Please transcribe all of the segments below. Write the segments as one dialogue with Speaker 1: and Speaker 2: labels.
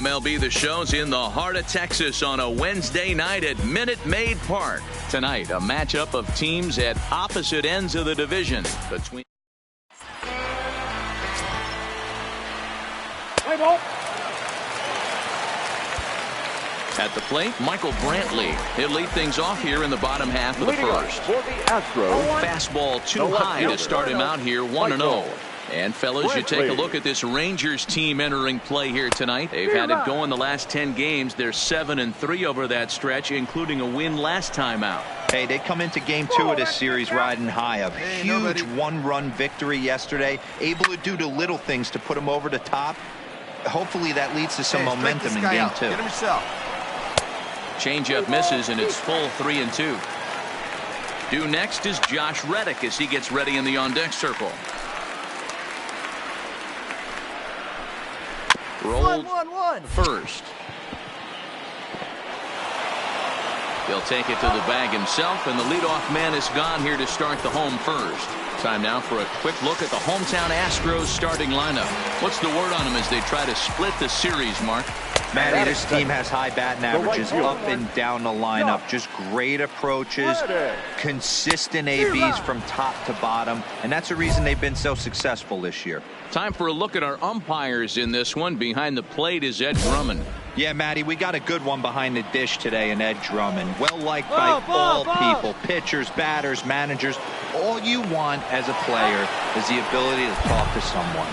Speaker 1: MLB The Show's in the heart of Texas on a Wednesday night at Minute Maid Park. Tonight, a matchup of teams at opposite ends of the division. Between at the plate, Michael Brantley. He'll lead things off here in the bottom half of the first.
Speaker 2: For the Astros,
Speaker 1: fastball too high to start him out here 1-0. And fellas, you take a look at this Rangers team entering play here tonight. They've had it going the last 10 games. They're 7-3 over that stretch, including a win last time out.
Speaker 3: Hey, they come into game 2 of this series riding high. A huge one-run victory yesterday, able to do the little things to put them over the top. Hopefully that leads to some momentum in game 2.
Speaker 2: Get him yourself.
Speaker 1: Changeup misses, and it's full 3-2. Due next is Josh Reddick as he gets ready in the on-deck circle. Rolled first. He'll take it to the bag himself, and the leadoff man is gone here to start the home first. Time now for a quick look at the hometown Astros starting lineup. What's the word on them as they try to split the series, Mark?
Speaker 3: Matty, this team has high batting averages up and down the lineup. Just great approaches, consistent ABs from top to bottom, and that's the reason they've been so successful this year.
Speaker 1: Time for a look at our umpires in this one. Behind the plate is Ed Drummond.
Speaker 3: Yeah, Matty, we got a good one behind the dish today in Ed Drummond. Well liked by all people, pitchers, batters, managers. All you want as a player is the ability to talk to someone.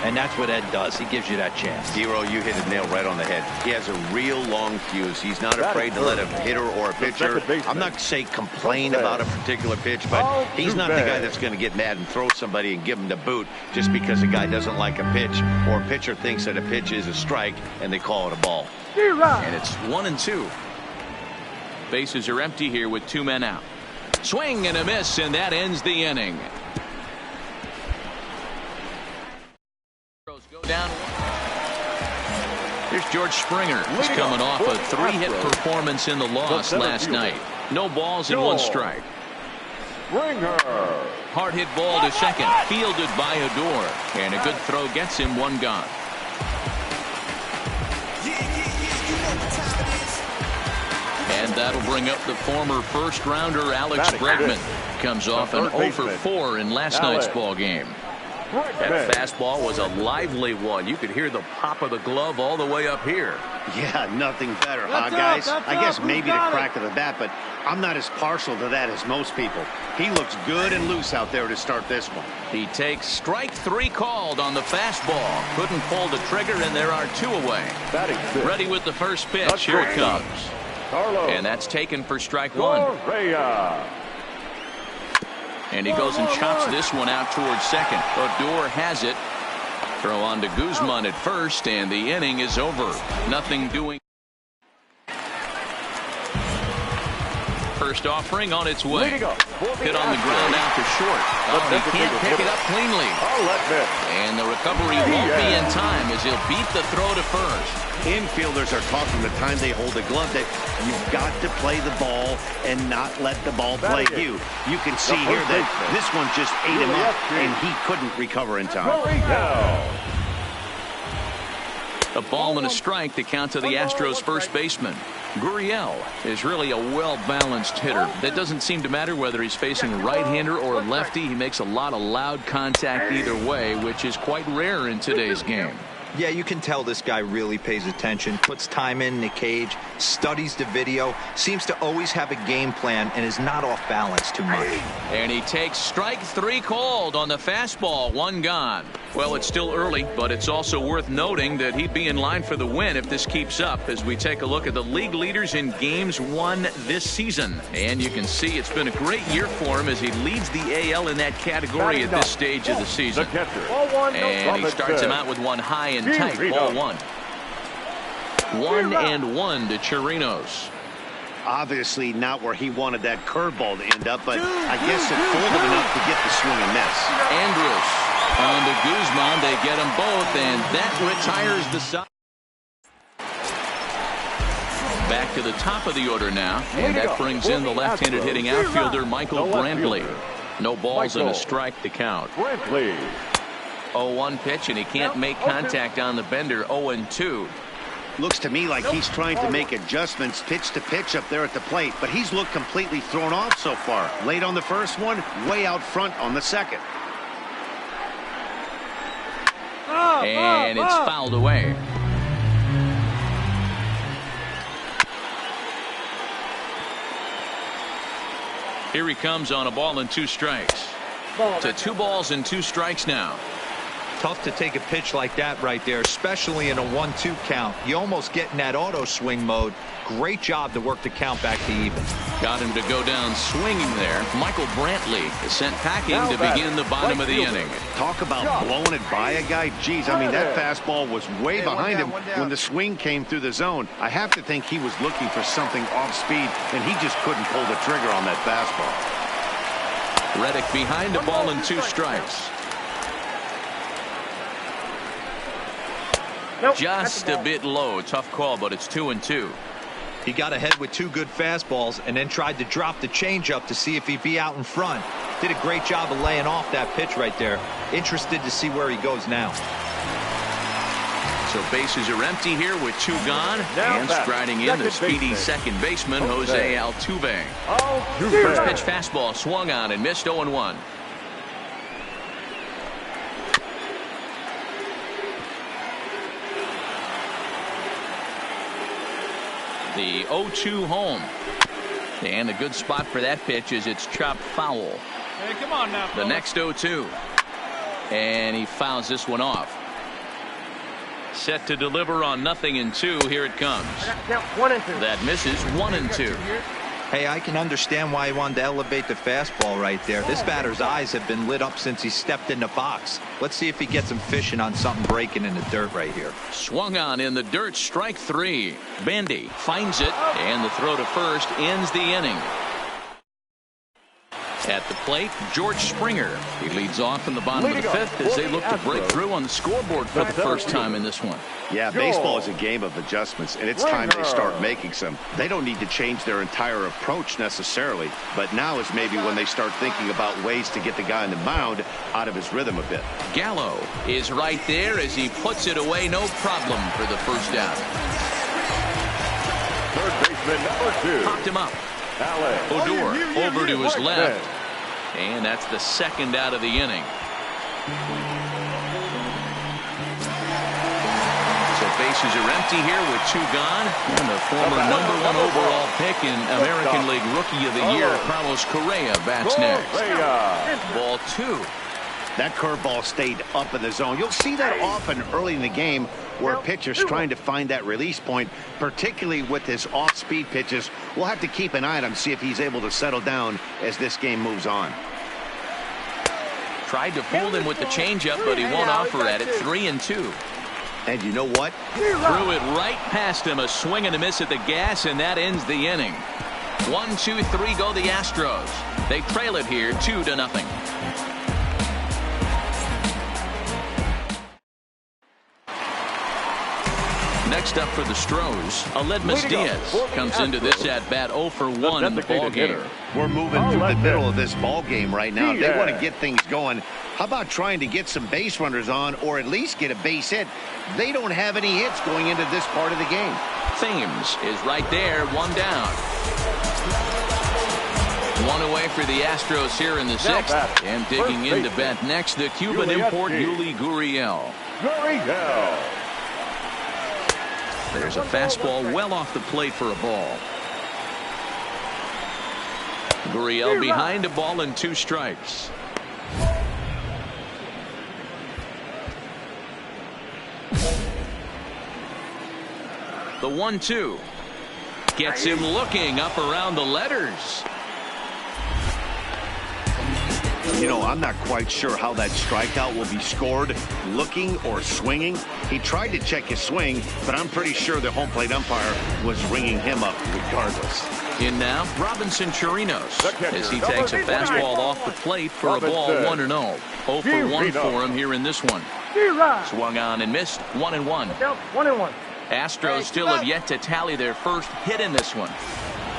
Speaker 3: And that's what Ed does. He gives you that chance.
Speaker 2: Hero, you hit a nail right on the head. He has a real long fuse. He's not afraid to let a hitter or a pitcher, I'm not say complain about a particular pitch, but he's not the guy that's going to get mad and throw somebody and give him the boot just because a guy doesn't like a pitch or a pitcher thinks that a pitch is a strike and they call it a ball.
Speaker 1: And it's 1-2. Bases are empty here with 2 men out. Swing and a miss, and that ends the inning. Go down. Here's George Springer. He's coming off a 3-hit performance in the loss last night. No balls and 1 strike. Hard hit ball to second, fielded by Odor, and a good throw gets him 1 gone. And that'll bring up the former first-rounder Alex Bregman. Comes off an 0 for 4 in last night's ball game. That fastball was a lively one. You could hear the pop of the glove all the way up here.
Speaker 2: Yeah, nothing better, huh, guys? I guess maybe the crack of the bat, but I'm not as partial to that as most people. He looks good and loose out there to start this one.
Speaker 1: He takes strike 3 called on the fastball. Couldn't pull the trigger, and there are 2 away. Ready with the first pitch. Here it comes. And that's taken for strike 1. And he goes and chops this one out towards second. Odor has it. Throw on to Guzman at first, and the inning is over. Nothing doing. First offering on its way. Hit on the ground out to short. Oh, he can't pick it up cleanly. And the recovery won't be in time as he'll beat the throw to first.
Speaker 2: Infielders are taught from the time they hold the glove that you've got to play the ball and not let the ball play you. You can see here that this one just ate him up, and he couldn't recover in time.
Speaker 1: A ball and a strike to count to the Astros first baseman. Gurriel is really a well-balanced hitter. That doesn't seem to matter whether he's facing a right-hander or a lefty. He makes a lot of loud contact either way, which is quite rare in today's game.
Speaker 3: Yeah, you can tell this guy really pays attention, puts time in the cage, studies the video, seems to always have a game plan, and is not off balance too much.
Speaker 1: And he takes strike 3 called on the fastball, 1 gone. Well, it's still early, but it's also worth noting that he'd be in line for the win if this keeps up as we take a look at the league leaders in games won this season. And you can see it's been a great year for him as he leads the AL in that category at this stage of the season. And he starts him out with one high and tight, ball 1. 1-1 to Chirinos.
Speaker 2: Obviously not where he wanted that curveball to end up, but I guess it fooled him enough to get the swing and miss.
Speaker 1: Andrus on to Guzman. They get them both, and that retires the side. Back to the top of the order now, and that brings in the left-handed hitting outfielder Michael Brantley. No balls and a strike to count. 0-1 pitch, and he can't make contact on the bender. 0-2.
Speaker 2: Looks to me like he's trying to make adjustments pitch to pitch up there at the plate, but he's looked completely thrown off so far. Late on the first one, way out front on the second.
Speaker 1: And it's fouled away. Here he comes on a ball and 2 strikes. To 2 balls and 2 strikes now.
Speaker 3: Tough to take a pitch like that right there, especially in a 1-2 count. You almost get in that auto swing mode. Great job to work the count back to even.
Speaker 1: Got him to go down swinging there. Michael Brantley is sent packing to begin the bottom of the inning.
Speaker 2: Talk about blowing it by a guy. Geez, I mean, that fastball was way behind him when the swing came through the zone. I have to think he was looking for something off speed, and he just couldn't pull the trigger on that fastball.
Speaker 1: Reddick behind a ball and 2 strikes. Just a bit low. Tough call, but it's 2-2.
Speaker 3: He got ahead with 2 good fastballs and then tried to drop the changeup to see if he'd be out in front. Did a great job of laying off that pitch right there. Interested to see where he goes now.
Speaker 1: So bases are empty here with 2 gone. And striding in the speedy second baseman, Jose Altuve. First pitch fastball swung on and missed 0-1. The 0-2 home. And a good spot for that pitch is it's chopped foul.
Speaker 4: Hey, come on now,
Speaker 1: the next 0-2. And he fouls this one off. Set to deliver on 0-2. Here it comes. That misses 1-2.
Speaker 3: Hey, I can understand why he wanted to elevate the fastball right there. This batter's eyes have been lit up since he stepped in the box. Let's see if he gets him fishing on something breaking in the dirt right here.
Speaker 1: Swung on in the dirt, strike 3. Bandy finds it, and the throw to first ends the inning. At the plate, George Springer. He leads off in the bottom of the 5th as they look to break through on the scoreboard for the first time in this one.
Speaker 2: Yeah, baseball is a game of adjustments, and it's time they start making some. They don't need to change their entire approach necessarily, but now is maybe when they start thinking about ways to get the guy on the mound out of his rhythm a bit.
Speaker 1: Gallo is right there as he puts it away, no problem for the first out.
Speaker 5: Third baseman number 2.
Speaker 1: Popped him up. Odor over to his left. And that's the second out of the inning. So bases are empty here with 2 gone. And the former #1 overall pick in American League Rookie of the Year, Carlos Correa, bats next. Ball 2.
Speaker 2: That curveball stayed up in the zone. You'll see that often early in the game where a pitcher's trying to find that release point, particularly with his off-speed pitches. We'll have to keep an eye on him, see if he's able to settle down as this game moves on.
Speaker 1: Tried to fool him with the changeup, but he won't offer at it. 3-2.
Speaker 2: And you know what?
Speaker 1: Threw it right past him. A swing and a miss at the gas, and that ends the inning. 1, 2, 3 go the Astros. They trail it here 2-0. Next up for the Stros, Aledmus Diaz comes into this at-bat 0 for 1 in the ballgame.
Speaker 2: We're moving through the middle of this ball game right now. If they want to get things going, how about trying to get some base runners on or at least get a base hit? They don't have any hits going into this part of the game.
Speaker 1: Thames is right there, 1 down. 1 away for the Astros here in the 6th. And digging in to bat next, the Cuban import Yuli Gurriel. There's a fastball well off the plate for a ball. Gurriel behind a ball and 2 strikes. The 1-2 gets him looking up around the letters.
Speaker 2: You know, I'm not quite sure how that strikeout will be scored, looking or swinging. He tried to check his swing, but I'm pretty sure the home plate umpire was ringing him up regardless.
Speaker 1: In now, Robinson Chirinos as he takes a fastball off the plate for a ball 1-0. 0 for 1 for him here in this one. Swung on and missed 1-1.
Speaker 4: 1-1.
Speaker 1: Astros still have yet to tally their first hit in this one.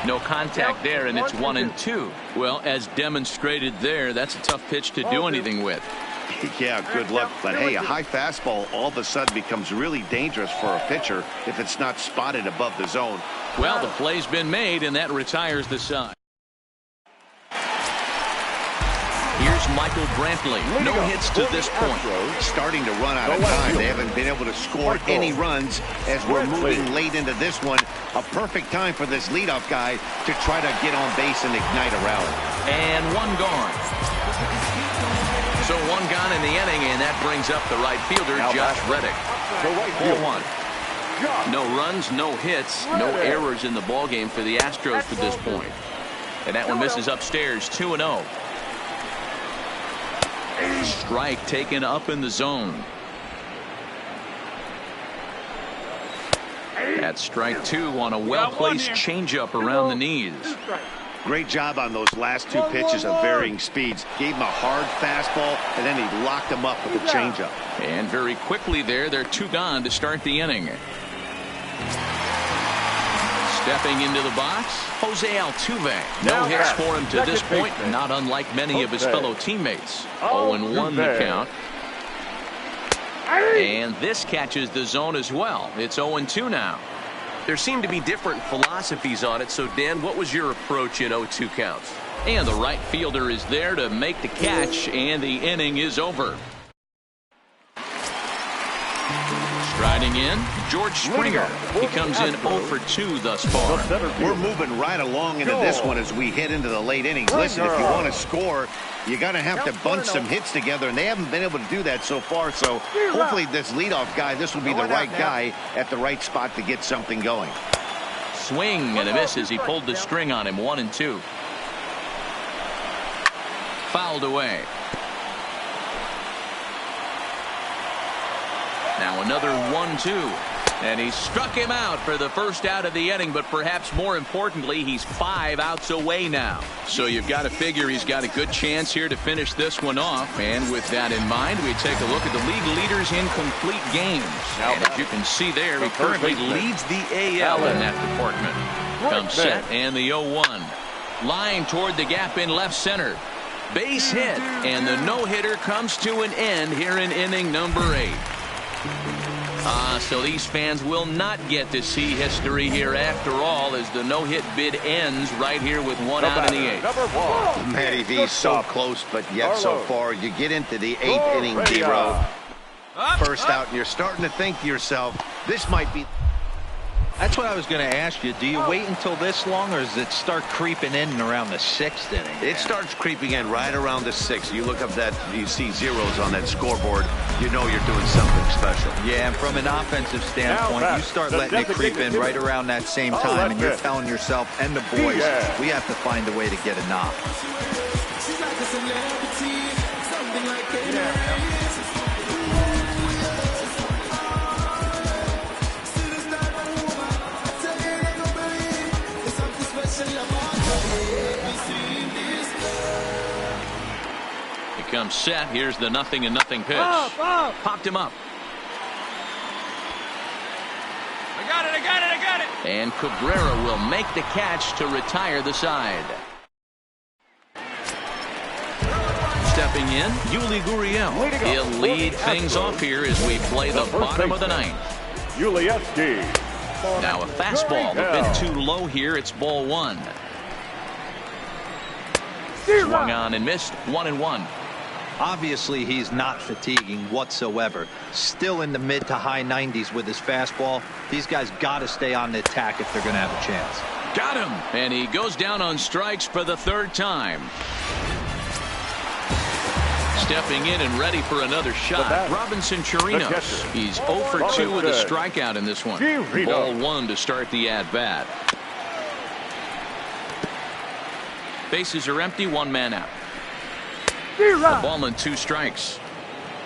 Speaker 1: No contact there, and it's 1-2. Well, as demonstrated there, that's a tough pitch to do anything with.
Speaker 2: Yeah, good luck. But hey, a high fastball all of a sudden becomes really dangerous for a pitcher if it's not spotted above the zone.
Speaker 1: Well, the play's been made, and that retires the side. Here's Michael Brantley. No hits to this point.
Speaker 2: Starting to run out of time. They haven't been able to score any runs as we're moving late into this one. A perfect time for this leadoff guy to try to get on base and ignite a rally.
Speaker 1: And 1 gone. So 1 gone in the inning, and that brings up the right fielder, Josh Reddick. 4-1. No runs, no hits, no errors in the ballgame for the Astros to this point. And that one misses upstairs, 2-0. Strike taken up in the zone. That's strike 2 on a well-placed changeup around the knees.
Speaker 2: Great job on those last 2 pitches of varying speeds. Gave him a hard fastball, and then he locked him up with a changeup.
Speaker 1: And very quickly there, they're 2 gone to start the inning. Stepping into the box, Jose Altuve. No hits for him to this point, not unlike many of his fellow teammates. 0-1 the count. And this catches the zone as well. It's 0-2 now.
Speaker 5: There seem to be different philosophies on it. So, Dan, what was your approach in 0-2 counts?
Speaker 1: And the right fielder is there to make the catch, and the inning is over. Striding in, George Springer. He comes in 0 for 2 thus far.
Speaker 2: We're moving right along into this one as we head into the late innings. Listen, if you want to score, you're going to have to bunch some hits together, and they haven't been able to do that so far. So hopefully this leadoff guy, this will be the right guy at the right spot to get something going.
Speaker 1: Swing and a miss as he pulled the string on him. 1-2. Fouled away. Now another 1-2. And he struck him out for the first out of the inning, but perhaps more importantly, he's 5 outs away now. So you've got to figure he's got a good chance here to finish this one off. And with that in mind, we take a look at the league leaders in complete games. And as you can see there, he currently leads the AL in that department. Comes set and the 0-1. Line toward the gap in left center. Base hit, and the no-hitter comes to an end here in inning number 8. So these fans will not get to see history here after all, as the no-hit bid ends right here with 1 out in the 8th.
Speaker 2: Matty V's so close, but yet so far. You get into the 8th inning, D-Row. First out, and you're starting to think to yourself, this might be...
Speaker 3: That's what I was going to ask you. Do you wait until this long, or does it start creeping in around the 6th inning?
Speaker 2: It starts creeping in right around the 6th. You look up that, you see zeros on that scoreboard, you know you're doing something special.
Speaker 3: Yeah, and from an offensive standpoint, you start letting it creep in right around that same time, and you're telling yourself and the boys, we have to find a way to get a knock.
Speaker 1: Comes set. Here's the 0-0 pitch. Popped him up.
Speaker 4: I got it.
Speaker 1: And Cabrera will make the catch to retire the side. Stepping in, Yuli Gurriel. He'll lead things off here as we play the bottom of the 9th. Now a fastball, a bit too low here. It's ball 1. Swung on and missed. 1-1.
Speaker 3: Obviously, he's not fatiguing whatsoever. Still in the mid to high 90s with his fastball. These guys got to stay on the attack if they're going to have a chance.
Speaker 1: Got him. And he goes down on strikes for the 3rd time. Stepping in and ready for another shot, Robinson Chirinos. He's 0 for 2 with a strikeout in this one. Ball 1 to start the at-bat. Bases are empty, 1 man out. A ball and 2 strikes.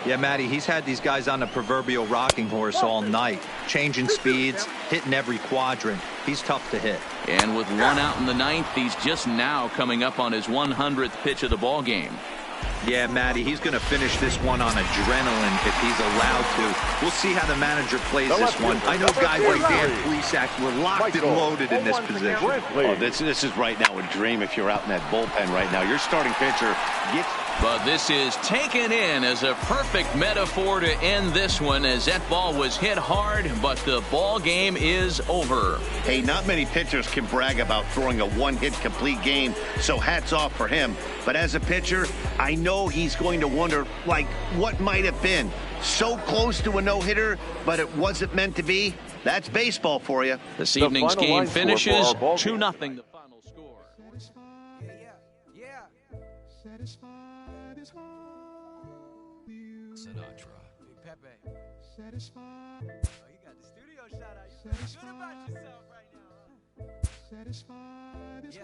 Speaker 3: Yeah, Matty, he's had these guys on the proverbial rocking horse all night. Changing speeds, hitting every quadrant. He's tough to hit.
Speaker 1: And with 1 out in the 9th, he's just now coming up on his 100th pitch of the ball game.
Speaker 3: Yeah, Matty, he's going to finish this one on adrenaline if he's allowed to. We'll see how the manager plays this one. I know guys like Dan Plesac were locked and loaded in this position.
Speaker 2: Oh, this is right now a dream if you're out in that bullpen right now. Your starting pitcher gets...
Speaker 1: But this is taken in as a perfect metaphor to end this one, as that ball was hit hard, but the ball game is over.
Speaker 2: Hey, not many pitchers can brag about throwing a 1-hit complete game, so hats off for him. But as a pitcher, I know he's going to wonder, like, what might have been. So close to a no-hitter, but it wasn't meant to be. That's baseball for you.
Speaker 1: This evening's game finishes 2-0 the final score.
Speaker 6: Sinatra. Big Pepe. Satisfied. Oh, you got the studio shot out. You feel good about yourself right now. Satisfied is 6.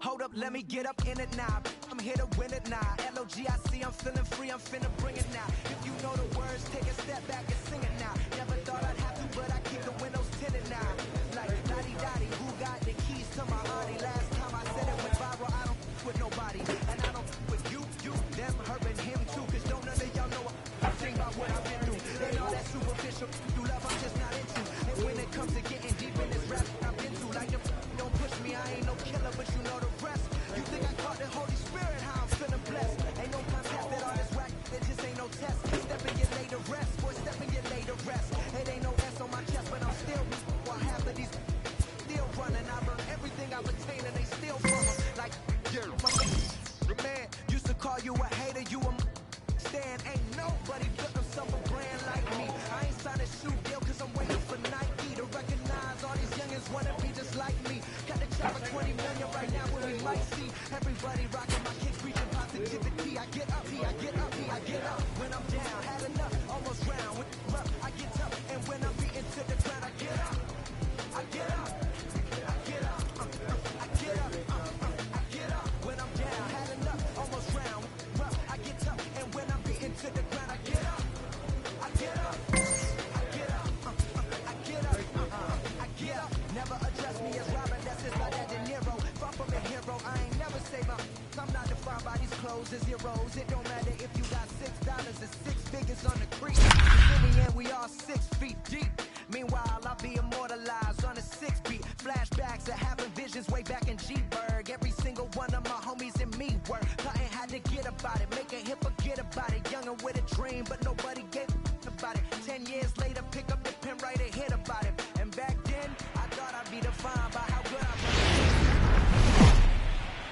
Speaker 6: Hold up, let me get up in it now. I'm here to win it now. L-O-G-I-C, I'm feeling free, I'm finna bring it now. If you know the words, take a step back and sing it now. Never thought I'd have to, but I keep the windows tinted now. Like, Dottie, who got the keys to my body? Last time I said it went viral, I don't with nobody. And I don't with you, them, her, and him too. Cause don't none of y'all know I think about what I've been through. And all that superficial you love, I'm just not into. And when it comes to getting deep in this rap, I've been through. Like, don't push me, I ain't no killer, but you know the rest. You think I caught the Holy Spirit, how I'm feeling blessed. Ain't no time tested, all this whack, there just ain't no test. Stepping in later rest. be just like me. Got the chopper 20 million right now where we might see everybody rocking my kicks, preaching positivity. I get up, I get up, I get up. When I'm down, had enough, almost round. When I'm up, I get tough, and when I'm beaten to the ground, I get up, I get up, I get up, I get up, I get up. When I'm down, had enough, almost round. When I'm up, I get tough, and when I'm beaten to the ground, I get up, I get up, I get up, I get up, I get up. Never address me as Robert, that's just like that De Niro. Far from a hero, I ain't never say my. I'm not defined by these clothes as zeros. It don't matter if you got $6 or 6 figures on the creek. In the end, we all 6 feet deep. Meanwhile, I'll be immortalized on a 6 beat. Flashbacks of having visions way back in G-Berg. Every single one of my homies and me were plotting how to get about it, make a hit, forget about it. Young and with a dream, but nobody gave about it. 10 years later, pick up the pen, write a hit about it. And back then, I thought I'd be defined by how good I was.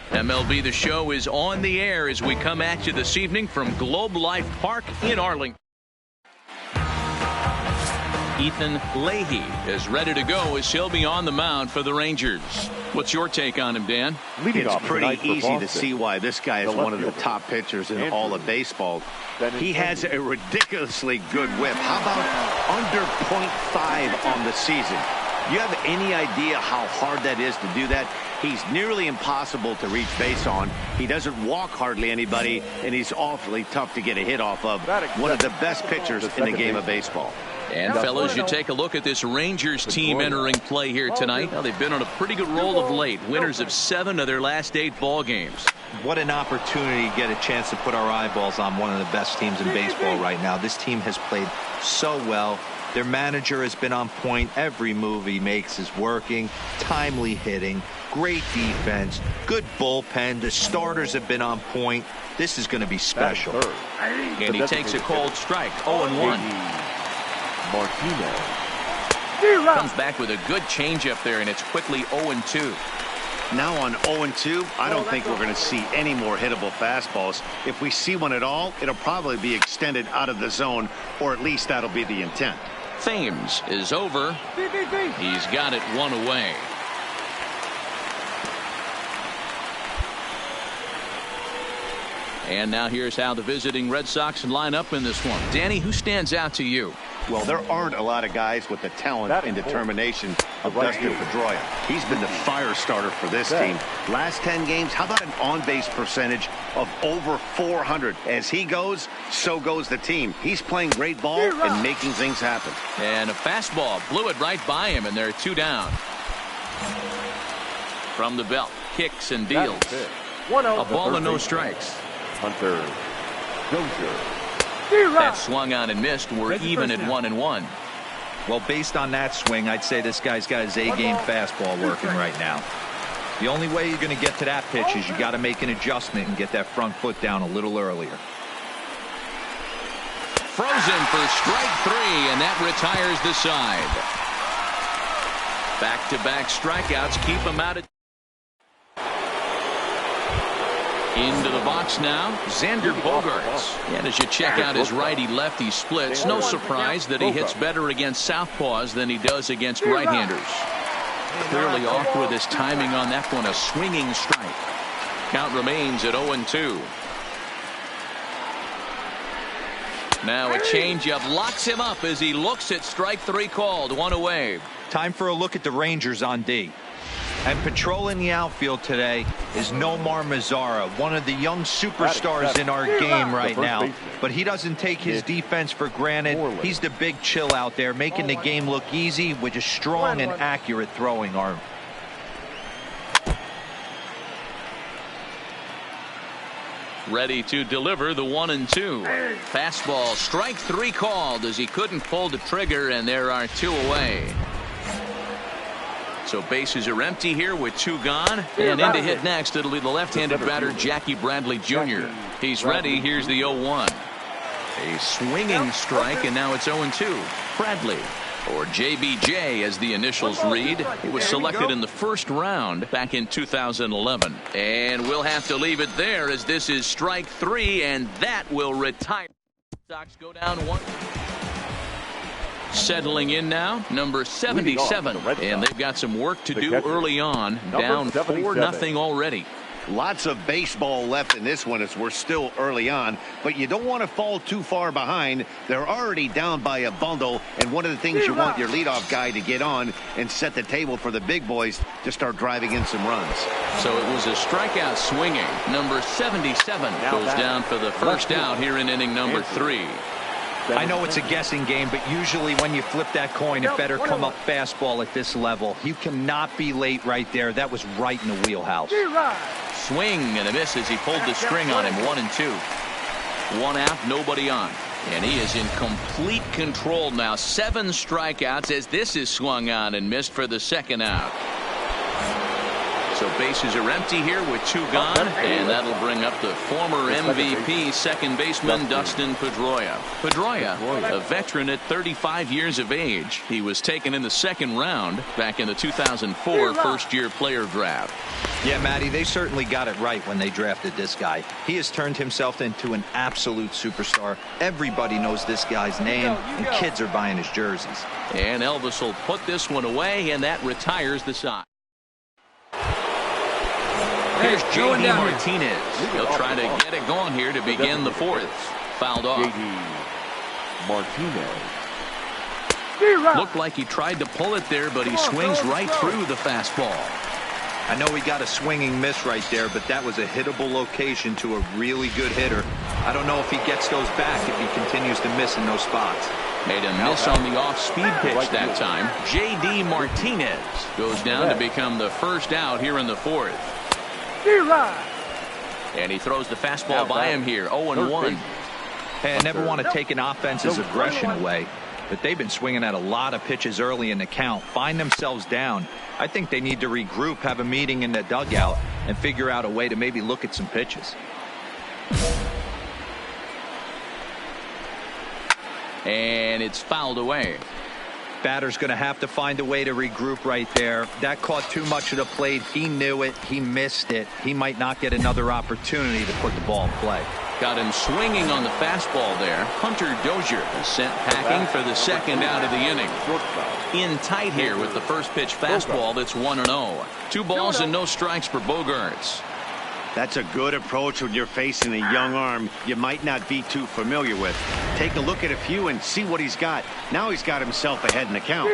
Speaker 1: MLB The Show is on the air as we come at you this evening from Globe Life Park in Arlington. Ethan Leahy is ready to go as he'll be on the mound for the Rangers. What's your take on him, Dan?
Speaker 2: It's pretty easy to see why this guy is one of the top pitchers in all of baseball. He has a ridiculously good whip. How about under .5 on the season? Do you have any idea how hard that is to do that? He's nearly impossible to reach base on. He doesn't walk hardly anybody, and he's awfully tough to get a hit off of. One of the best pitchers in the game of baseball.
Speaker 1: And fellas, you take a look at this Rangers team entering play here tonight. Now, they've been on a pretty good roll of late. Winners of 7 of their last 8 ball games.
Speaker 3: What an opportunity to get a chance to put our eyeballs on one of the best teams in baseball right now. This team has played so well. Their manager has been on point. Every move he makes is working. Timely hitting. Great defense. Good bullpen. The starters have been on point. This is going to be special.
Speaker 1: And he takes a cold strike. 0-1.
Speaker 7: Martinez
Speaker 1: comes back with a good changeup there, and it's quickly 0-2.
Speaker 2: Now on 0-2, I don't think we're going to see any more hittable fastballs. If we see one at all, it'll probably be extended out of the zone, or at least that'll be the intent.
Speaker 1: Thames is over. He's got it 1 away. And now here's how the visiting Red Sox line up in this one. Danny, who stands out to you?
Speaker 2: Well, there aren't a lot of guys with the talent and determination of Dustin Pedroia. He's been the fire starter for this team. Last 10 games, how about an on-base percentage of over 400? As he goes, so goes the team. He's playing great ball and making things happen.
Speaker 1: And a fastball blew it right by him, and they're 2 down. From the belt, kicks and deals. A ball and no strikes.
Speaker 7: Hunter Dozier.
Speaker 1: That swung on and missed. We're even at 1-1.
Speaker 3: Well, based on that swing, I'd say this guy's got his A-game fastball working right now. The only way you're going to get to that pitch is you got to make an adjustment and get that front foot down a little earlier.
Speaker 1: Frozen for strike 3, and that retires the side. Back-to-back strikeouts keep him out of. Into the box now, Xander Bogaerts. And as you check out his righty-lefty splits, no surprise that he hits better against southpaws than he does against right-handers. Clearly off with his timing on that one, a swinging strike. Count remains at 0-2. Now a changeup locks him up as he looks at strike 3 called, 1 away.
Speaker 3: Time for a look at the Rangers on D. And patrolling the outfield today is Nomar Mazara, one of the young superstars in our game right now. But he doesn't take his defense for granted. He's the big chill out there, making the game look easy with a strong and accurate throwing arm.
Speaker 1: Ready to deliver the 1-2. Fastball, strike 3 called as he couldn't pull the trigger, and there are 2 away. So bases are empty here with 2 gone. And in to hit next, it'll be the left-handed batter, Jackie Bradley Jr. He's ready. Here's the 0-1. A swinging strike, and now it's 0-2. Bradley, or JBJ as the initials read. He was selected in the first round back in 2011. And we'll have to leave it there as this is strike 3, and that will retire. Sox go down 1. Settling in now, number 77, and they've got some work to do early on, down 4-0 already.
Speaker 2: Lots of baseball left in this one as we're still early on, but you don't want to fall too far behind. They're already down by a bundle, and one of the things you want your leadoff guy to get on and set the table for the big boys to start driving in some runs.
Speaker 1: So it was a strikeout swinging. Number 77 goes down for the first out here in inning number 3.
Speaker 3: I know it's a guessing game, but usually when you flip that coin, it better come up fastball at this level. You cannot be late right there. That was right in the wheelhouse.
Speaker 1: Swing and a miss as he pulled the string on him. 1-2. 1 out, nobody on. And he is in complete control now. 7 strikeouts as this is swung on and missed for the second out. So bases are empty here with 2 gone, and that'll bring up the former MVP second baseman Dustin Pedroia. Pedroia, a veteran at 35 years of age. He was taken in the second round back in the 2004 first-year player draft.
Speaker 3: Yeah, Matty, they certainly got it right when they drafted this guy. He has turned himself into an absolute superstar. Everybody knows this guy's name, and kids are buying his jerseys.
Speaker 1: And Elvis will put this one away, and that retires the side. Here's J.D. Martinez. He'll try to get it going here to begin the 4th. Fouled off.
Speaker 7: J.D. Martinez.
Speaker 1: Looked like he tried to pull it there, but he swings right through the fastball.
Speaker 3: I know he got a swinging miss right there, but that was a hittable location to a really good hitter. I don't know if he gets those back if he continues to miss in those spots.
Speaker 1: Made a miss on the off-speed pitch that time. J.D. Martinez goes down to become the first out here in the 4th. And he throws the fastball by him here. 0-1.
Speaker 3: Hey, I never want to take an offense's aggression away, but they've been swinging at a lot of pitches early in the count. Find themselves down. I think they need to regroup, have a meeting in the dugout, and figure out a way to maybe look at some pitches.
Speaker 1: And it's fouled away.
Speaker 3: Batter's going to have to find a way to regroup right there. That caught too much of the plate. He knew it. He missed it. He might not get another opportunity to put the ball in play.
Speaker 1: Got him swinging on the fastball there. Hunter Dozier is sent packing for the second out of the inning. In tight here with the first pitch fastball that's 1-0. 2 balls and no strikes for Bogaerts.
Speaker 2: That's a good approach when you're facing a young arm you might not be too familiar with. Take a look at a few and see what he's got. Now he's got himself ahead in the count.